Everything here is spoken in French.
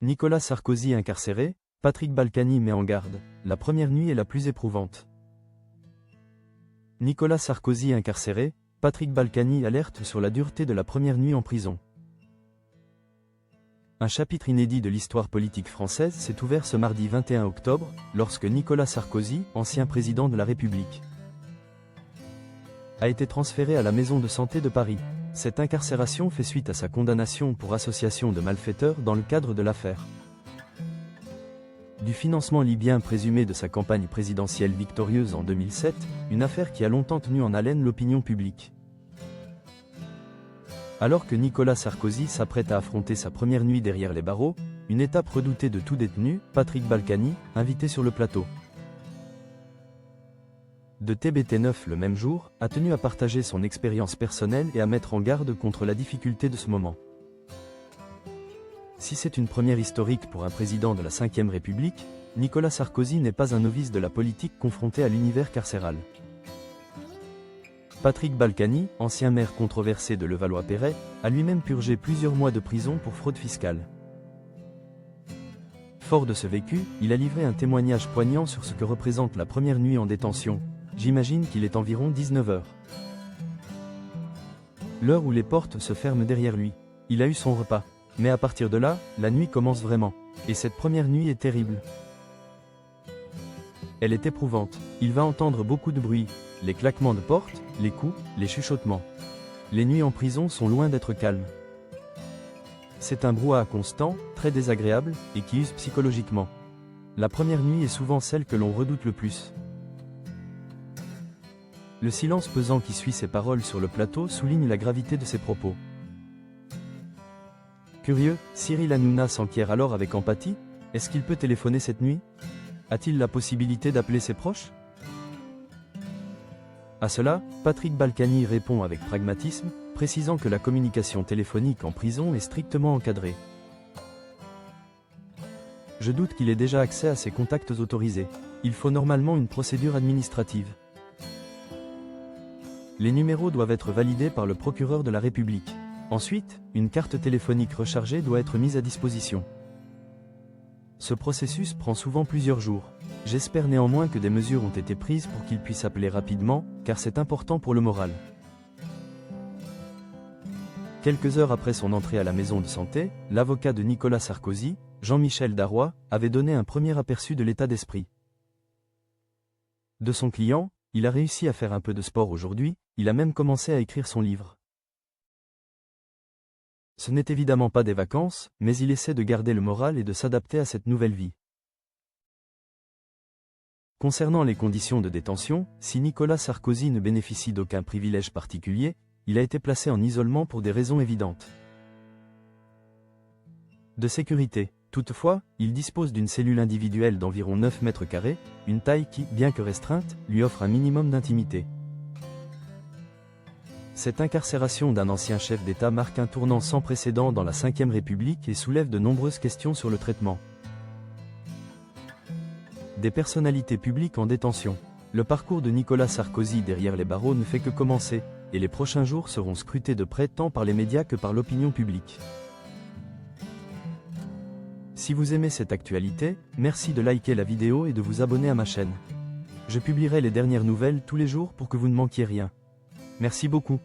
Nicolas Sarkozy incarcéré, Patrick Balkany met en garde, la première nuit est la plus éprouvante. Nicolas Sarkozy incarcéré, Patrick Balkany alerte sur la dureté de la première nuit en prison. Un chapitre inédit de l'histoire politique française s'est ouvert ce mardi 21 octobre, lorsque Nicolas Sarkozy, ancien président de la République, a été transféré à la maison de santé de Paris. Cette incarcération fait suite à sa condamnation pour association de malfaiteurs dans le cadre de l'affaire du financement libyen présumé de sa campagne présidentielle victorieuse en 2007, une affaire qui a longtemps tenu en haleine l'opinion publique. Alors que Nicolas Sarkozy s'apprête à affronter sa première nuit derrière les barreaux, une étape redoutée de tout détenu, Patrick Balkany, invité sur le plateau de TBT9 le même jour, a tenu à partager son expérience personnelle et à mettre en garde contre la difficulté de ce moment. Si c'est une première historique pour un président de la Ve République, Nicolas Sarkozy n'est pas un novice de la politique confronté à l'univers carcéral. Patrick Balkany, ancien maire controversé de Levallois-Perret, a lui-même purgé plusieurs mois de prison pour fraude fiscale. Fort de ce vécu, il a livré un témoignage poignant sur ce que représente la première nuit en détention. J'imagine qu'il est environ 19 h. L'heure où les portes se ferment derrière lui. Il a eu son repas. Mais à partir de là, la nuit commence vraiment. Et cette première nuit est terrible. Elle est éprouvante. Il va entendre beaucoup de bruit. Les claquements de portes, les coups, les chuchotements. Les nuits en prison sont loin d'être calmes. C'est un brouhaha constant, très désagréable, et qui use psychologiquement. La première nuit est souvent celle que l'on redoute le plus. Le silence pesant qui suit ses paroles sur le plateau souligne la gravité de ses propos. Curieux, Cyril Hanouna s'enquiert alors avec empathie. Est-ce qu'il peut téléphoner cette nuit? A-t-il la possibilité d'appeler ses proches? À cela, Patrick Balkany répond avec pragmatisme, précisant que la communication téléphonique en prison est strictement encadrée. Je doute qu'il ait déjà accès à ses contacts autorisés. Il faut normalement une procédure administrative. Les numéros doivent être validés par le procureur de la République. Ensuite, une carte téléphonique rechargée doit être mise à disposition. Ce processus prend souvent plusieurs jours. J'espère néanmoins que des mesures ont été prises pour qu'il puisse appeler rapidement, car c'est important pour le moral. Quelques heures après son entrée à la maison de santé, l'avocat de Nicolas Sarkozy, Jean-Michel Darrois, avait donné un premier aperçu de l'état d'esprit de son client. Il a réussi à faire un peu de sport aujourd'hui, il a même commencé à écrire son livre. Ce n'est évidemment pas des vacances, mais il essaie de garder le moral et de s'adapter à cette nouvelle vie. Concernant les conditions de détention, si Nicolas Sarkozy ne bénéficie d'aucun privilège particulier, il a été placé en isolement pour des raisons évidentes de sécurité. Toutefois, il dispose d'une cellule individuelle d'environ 9 mètres carrés, une taille qui, bien que restreinte, lui offre un minimum d'intimité. Cette incarcération d'un ancien chef d'État marque un tournant sans précédent dans la Ve République et soulève de nombreuses questions sur le traitement des personnalités publiques en détention. Le parcours de Nicolas Sarkozy derrière les barreaux ne fait que commencer, et les prochains jours seront scrutés de près tant par les médias que par l'opinion publique. Si vous aimez cette actualité, merci de liker la vidéo et de vous abonner à ma chaîne. Je publierai les dernières nouvelles tous les jours pour que vous ne manquiez rien. Merci beaucoup.